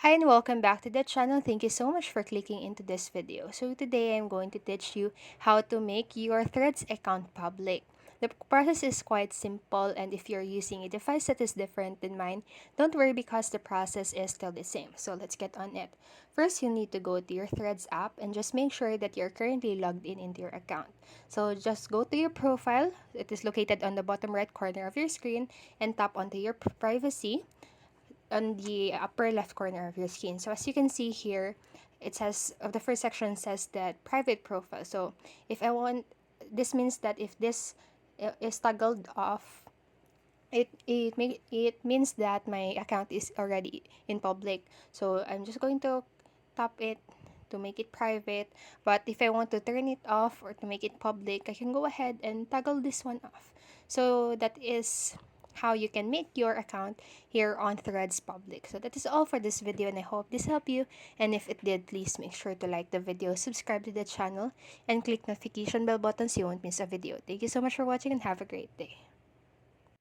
Hi and welcome back to the channel. Thank you so much for clicking into this video. So today I'm going to teach you how to make your Threads account public. The process is quite simple, and if you're using a device that is different than mine, don't worry because the process is still the same. So let's get on it. First, you need to go to your Threads app and just make sure that you're currently logged in into your account. So just go to your profile. It is located on the bottom right corner of your screen and tap onto your privacy on the upper left corner of your screen. So as you can see here, it says the first section says that private profile. So if I want, this means that if this is toggled off, it means that my account is already in public. So I'm just going to tap it to make it private. But if I want to turn it off or to make it public, I can go ahead and toggle this one off. So that is how you can make your account here on Threads public. So that is all for this video, and I hope this helped you. And if it did, please make sure to like the video, subscribe to the channel, and click notification bell button so you won't miss a video. Thank you so much for watching and have a great day.